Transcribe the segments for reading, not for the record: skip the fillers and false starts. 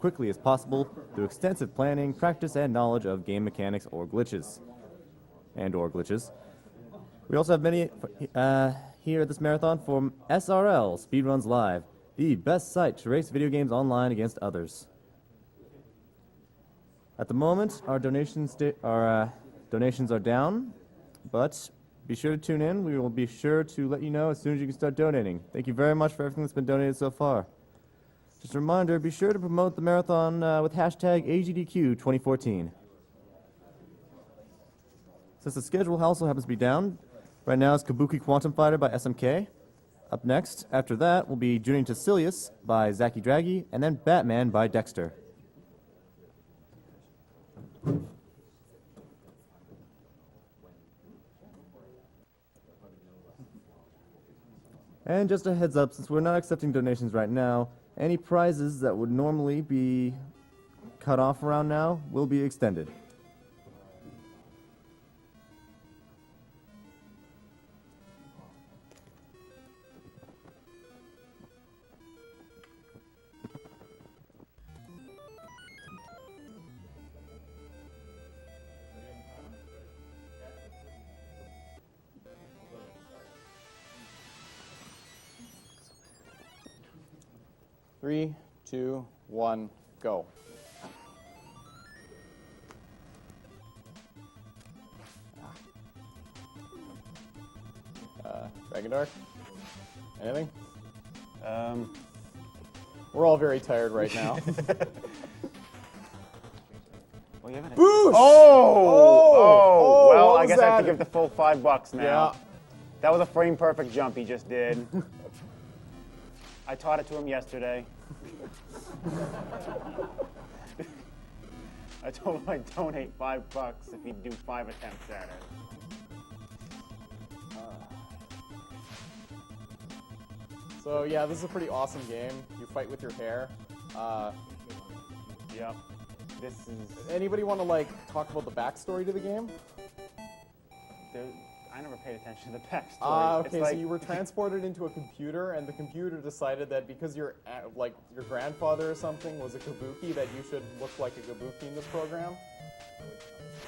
quickly as possible through extensive planning, practice, and knowledge of game mechanics or glitches. We also have many here at this marathon from SRL, Speedruns Live, the best site to race video games online against others. At the moment, our donations are down, but be sure to tune in. We will be sure to let you know as soon as you can start donating. Thank you very much for everything that's been donated so far. Just a reminder, be sure to promote the marathon with hashtag AGDQ2014. Since the schedule also happens to be down, right now is Kabuki Quantum Fighter by SMK. Up next, after that, will be Journey to Silius by Zaki Draghi, and then Batman by Dexter. And just a heads up, since we're not accepting donations right now, any prizes that would normally be cut off around now will be extended. Three, two, one, go. Dragon Dark? Anything? We're all very tired right now. Well, you haven't. Boosh! Oh! Well, what I was guess I have that? to give the full $5 now. Yeah. That was a frame perfect jump he just did. I taught it to him yesterday. I told him I'd donate $5 if he'd do 5 attempts at it. So yeah, this is a pretty awesome game. You fight with your hair. Yep. This is. Anybody want to like talk about the backstory to the game? I never paid attention to the backstory. Okay, so you were transported into a computer, and the computer decided that because your grandfather or something was a Kabuki, that you should look like a Kabuki in this program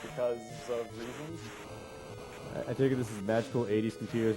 because of reasons. I take it this is magical 80s computers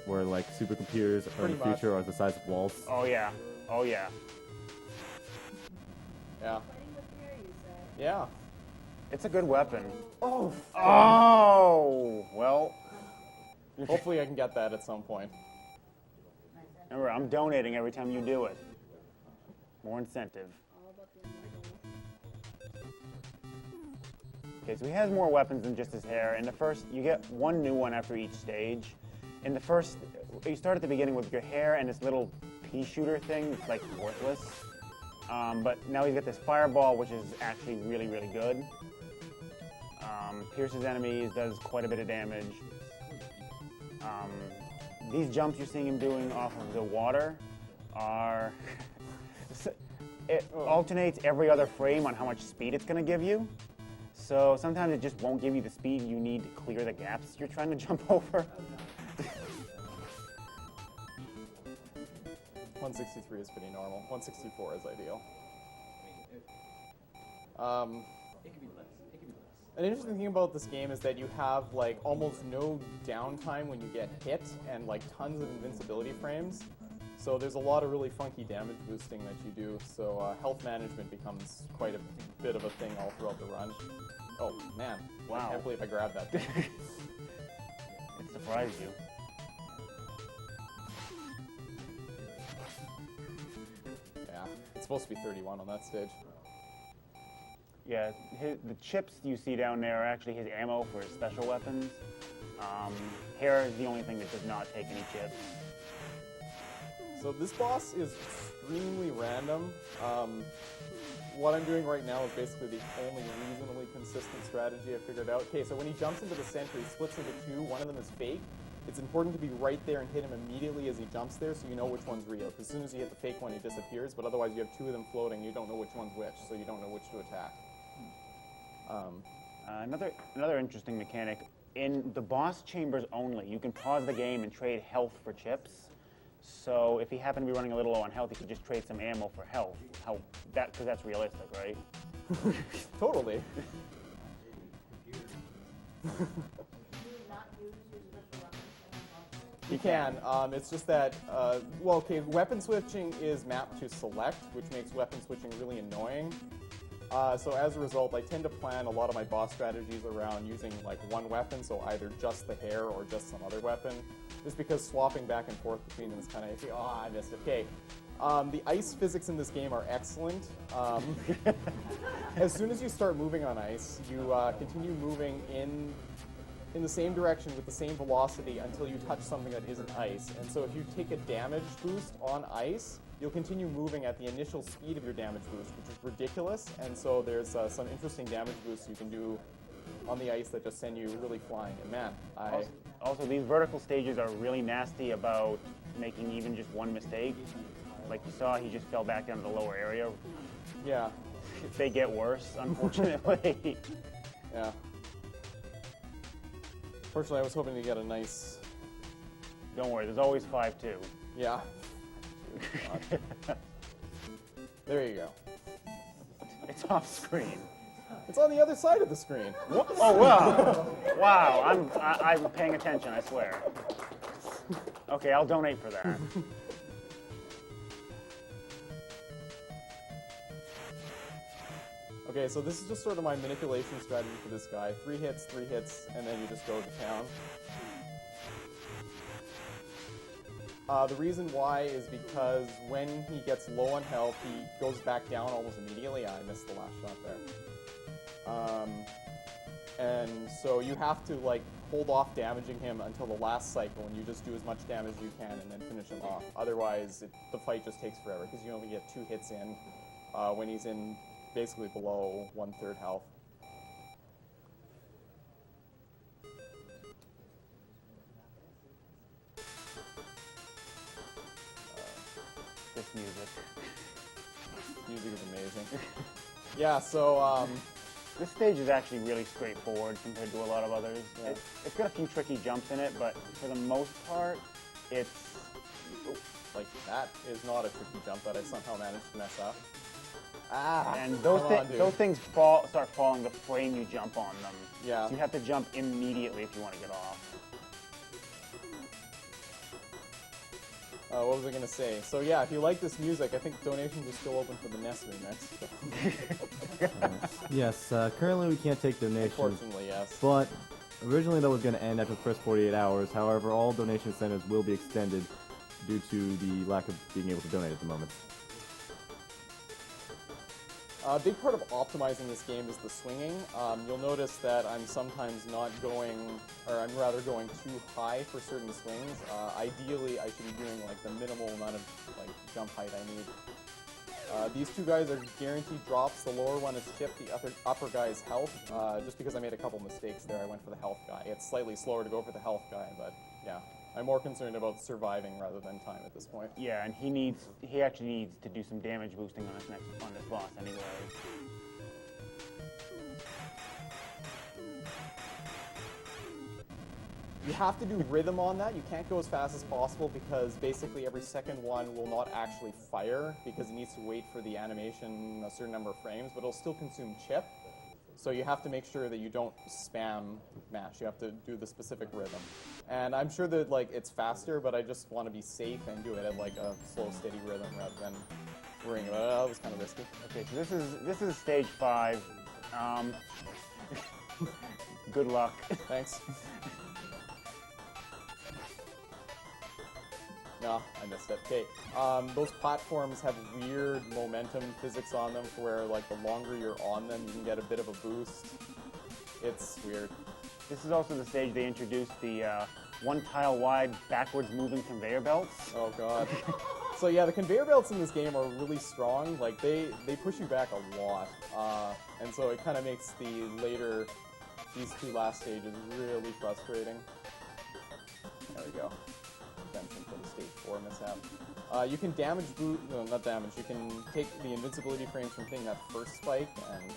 where like supercomputers from the future are the size of walls. Oh yeah. Oh yeah. Yeah. Yeah. It's a good weapon. Oh. Oh. Well. Hopefully I can get that at some point. Remember, I'm donating every time you do it. More incentive. Okay, so he has more weapons than just his hair. In the first, you get one new one after each stage. In the first, you start at the beginning with your hair and this little pea shooter thing. It's like worthless. But now he's got this fireball, which is actually really, really good. Pierces enemies, does quite a bit of damage. These jumps you're seeing him doing off of the water are... it alternates every other frame on how much speed it's going to give you. So sometimes it just won't give you the speed you need to clear the gaps you're trying to jump over. 163 is pretty normal. 164 is ideal. An interesting thing about this game is that you have like almost no downtime when you get hit and like tons of invincibility frames. So there's a lot of really funky damage boosting that you do. So health management becomes quite a bit of a thing all throughout the run. Oh man, wow. I can't believe I grabbed that thing. It surprised you. Yeah, it's supposed to be 31 on that stage. Yeah, the chips you see down there are actually his ammo for his special weapons. Hair is the only thing that does not take any chips. So this boss is extremely random. What I'm doing right now is basically the only reasonably consistent strategy I figured out. Okay, so when he jumps into the center, he splits into two. One of them is fake. It's important to be right there and hit him immediately as he jumps there so you know which one's real. Because as soon as you hit the fake one, he disappears, but otherwise you have two of them floating. You don't know which one's which, so you don't know which to attack. Another interesting mechanic, in the boss chambers only, you can pause the game and trade health for chips. So if he happened to be running a little low on health, he could just trade some ammo for health. Because that's realistic, right? Totally. You can. It's just that, well, okay, weapon switching is mapped to select, which makes weapon switching really annoying. So as a result, I tend to plan a lot of my boss strategies around using like one weapon, so either just the hair or just some other weapon, just because swapping back and forth between them is kind of iffy. Oh, I missed it. Okay. The ice physics in this game are excellent. As soon as you start moving on ice, you continue moving in the same direction with the same velocity until you touch something that isn't ice. And so if you take a damage boost on ice, you'll continue moving at the initial speed of your damage boost, which is ridiculous. And so there's some interesting damage boosts you can do on the ice that just send you really flying. And man, Also, these vertical stages are really nasty about making even just one mistake. Like you saw, he just fell back down to the lower area. Yeah. They get worse, unfortunately. Yeah. Fortunately, I was hoping to get a nice... Don't worry, there's always 5-2. Yeah. There you go. It's off screen. It's on the other side of the screen. Oh, wow. Wow, I'm paying attention, I swear. Okay, I'll donate for that. Okay, so this is just sort of my manipulation strategy for this guy. 3 hits, and then you just go to town. The reason why is because when he gets low on health, he goes back down almost immediately. I missed the last shot there. And so you have to like hold off damaging him until the last cycle, and you just do as much damage as you can and then finish him off. Otherwise, the fight just takes forever because you only get 2 hits in when he's in basically below 1/3 health. This music. Music is amazing. Yeah, so this stage is actually really straightforward compared to a lot of others. Yeah. It's got a few tricky jumps in it, but for the most part, it's... like that is not a tricky jump that I somehow managed to mess up. And those things start falling the frame you jump on them. Yeah. So you have to jump immediately if you want to get off. What was I going to say? So yeah, if you like this music, I think donations are still open for the NES remix. Yes, currently we can't take donations. Unfortunately, yes. But originally that was going to end after the first 48 hours. However, all donation incentives will be extended due to the lack of being able to donate at the moment. A big part of optimizing this game is the swinging. You'll notice that I'm sometimes not going, or I'm rather going too high for certain swings. Ideally, I should be doing like the minimal amount of like jump height I need. These two guys are guaranteed drops. The lower one is chip, the upper guy's health. Just because I made a couple mistakes there, I went for the health guy. It's slightly slower to go for the health guy, but yeah. I'm more concerned about surviving rather than time at this point. Yeah, and he actually needs to do some damage boosting on this boss anyway. You have to do rhythm on that. You can't go as fast as possible because basically every second one will not actually fire because it needs to wait for the animation a certain number of frames, but it'll still consume chip. So you have to make sure that you don't spam mash. You have to do the specific rhythm. And I'm sure that like it's faster, but I just want to be safe and do it at like a slow, steady rhythm rather than worrying about it. That was kind of risky. Okay, so this is stage 5. Good luck. Thanks. No, I missed it. Okay, those platforms have weird momentum physics on them, where like the longer you're on them, you can get a bit of a boost. It's weird. This is also the stage they introduced the 1 tile wide backwards moving conveyor belts. Oh god. So yeah, the conveyor belts in this game are really strong. Like they push you back a lot, and so it kind of makes these 2 last stages really frustrating. There we go. Redemption for the stage 4 mishap. You can not damage, you can take the invincibility frames from hitting that first spike, and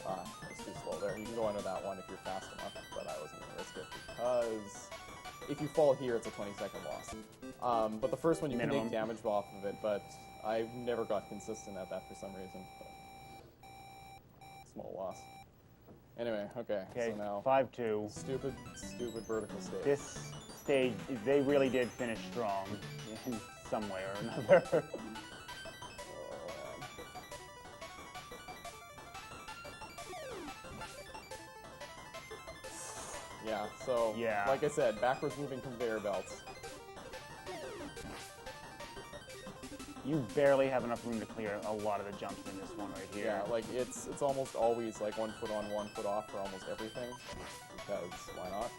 it's too slow there. You can go under that one if you're fast enough, but I wasn't going to risk it because if you fall here, it's a 20-second loss. But the first one you can Minimum. make damage off of it, but I never got consistent at that for some reason. But small loss. Anyway, okay, Okay, so now 5-2. stupid vertical stage. This stage, they really did finish strong in some way or another. Yeah, so, Yeah. like I said, backwards moving conveyor belts. You barely have enough room to clear a lot of the jumps in this one right here. Yeah, like it's almost always like 1 foot on, 1 foot off for almost everything, because why not?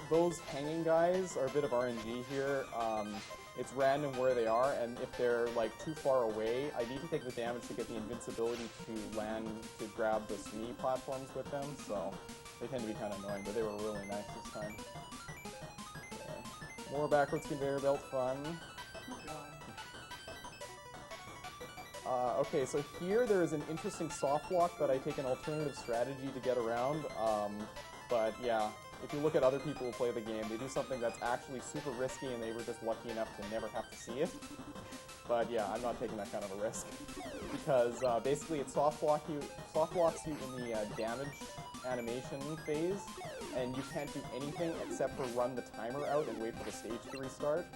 Those hanging guys are a bit of RNG here. It's random where they are, and if they're like too far away, I need to take the damage to get the invincibility to land, to grab the swinging platforms with them, so they tend to be kind of annoying, but they were really nice this time. Okay. More backwards conveyor belt fun. Okay, so here there is an interesting soft block that I take an alternative strategy to get around, but yeah. If you look at other people who play the game, they do something that's actually super risky, and they were just lucky enough to never have to see it. But yeah, I'm not taking that kind of a risk, because basically it soft blocks you in the damage animation phase, and you can't do anything except for run the timer out and wait for the stage to restart.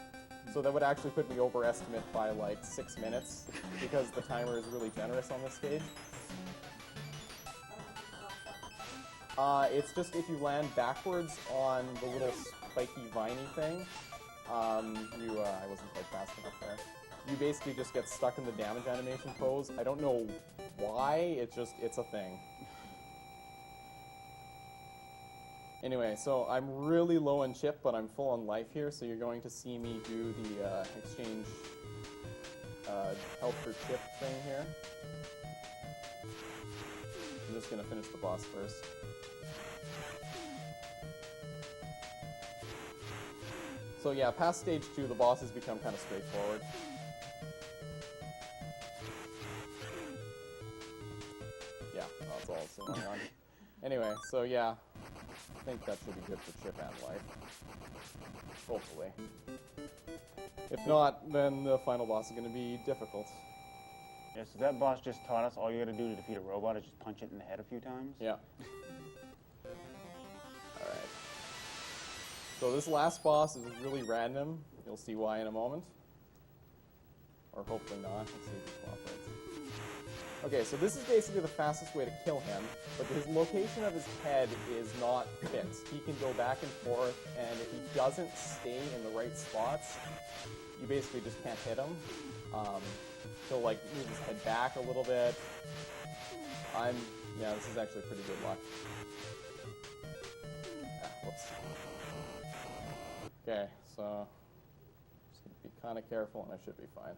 So that would actually put me over estimate by like 6 minutes, because the timer is really generous on this stage. It's just if you land backwards on the little spiky viney thing, I wasn't quite fast enough there. You basically just get stuck in the damage animation pose. I don't know why, it's a thing. Anyway, so I'm really low on chip, but I'm full on life here, so you're going to see me do the exchange health for chip thing here. I'm just going to finish the boss first. So yeah, past stage 2, the bosses become kind of straightforward. Yeah, that's all that's going on. Anyway, so yeah, I think that should be good for chip and life. Hopefully. If not, then the final boss is going to be difficult. Yeah, so that boss just taught us all you gotta do to defeat a robot is just punch it in the head a few times. Yeah. Alright. So this last boss is really random. You'll see why in a moment. Or hopefully not. Let's see if it cooperates. Okay, so this is basically the fastest way to kill him, but his location of his head is not fixed. He can go back and forth, and if he doesn't stay in the right spots, you basically just can't hit him. He'll like move his head back a little bit. Yeah, this is actually pretty good luck. Whoops. Okay, so just gonna be kind of careful, and I should be fine.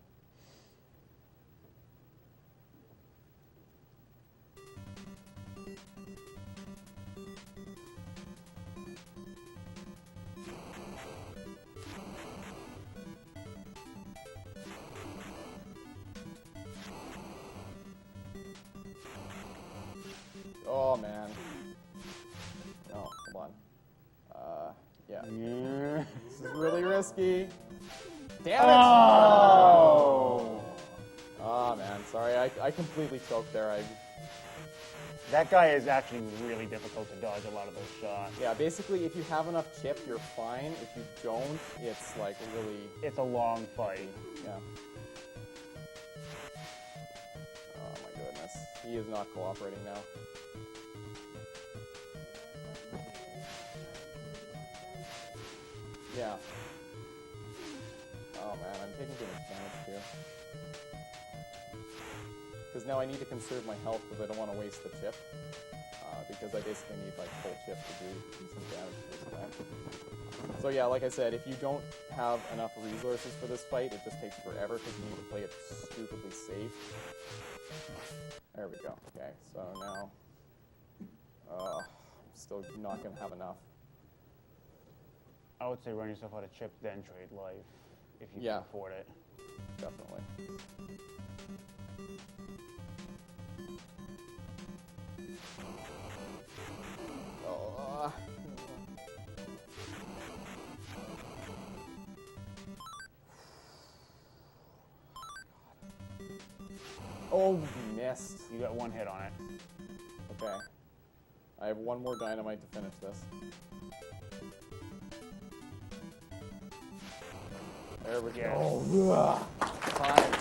Oh man. No, come on. Yeah. This is really risky. Damn it! Oh! Oh man, sorry, I completely choked there. That guy is actually really difficult to dodge a lot of those shots. Yeah, basically if you have enough chip, you're fine. If you don't, it's like really... It's a long fight. Yeah. Oh my goodness. He is not cooperating now. Yeah. Oh man, I'm taking too much damage too. Because now I need to conserve my health because I don't want to waste the chip. Because I basically need like full chip to do decent damage this time. So yeah, like I said, if you don't have enough resources for this fight, it just takes forever because you need to play it stupidly safe. There we go. Okay, so now... I'm still not going to have enough. I would say run yourself out of chip, then trade life, if you Yeah. can afford it. Definitely. Oh, you missed. You got one hit on it. Okay. I have one more dynamite to finish this. There we Yes. go. Time.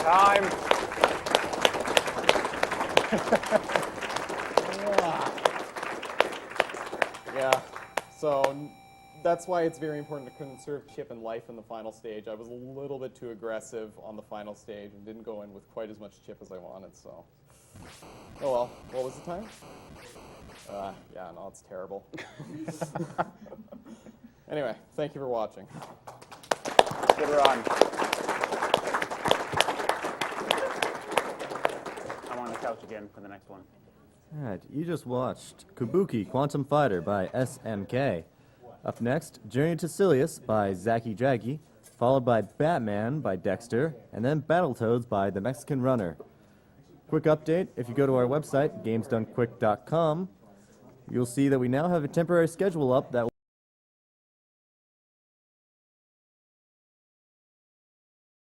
Time. Yeah. So that's why it's very important to conserve chip and life in the final stage. I was a little bit too aggressive on the final stage and didn't go in with quite as much chip as I wanted, so. Oh well. What was the time? Yeah, no, it's terrible. Anyway, thank you for watching. Good run. I'm on the couch again for the next one. Alright, you just watched Kabuki Quantum Fighter by SMK. Up next, Journey to Silius by Zacky Draggy, followed by Batman by Dexter, and then Battletoads by The Mexican Runner. Quick update, if you go to our website, gamesdonequick.com, you'll see that we now have a temporary schedule up that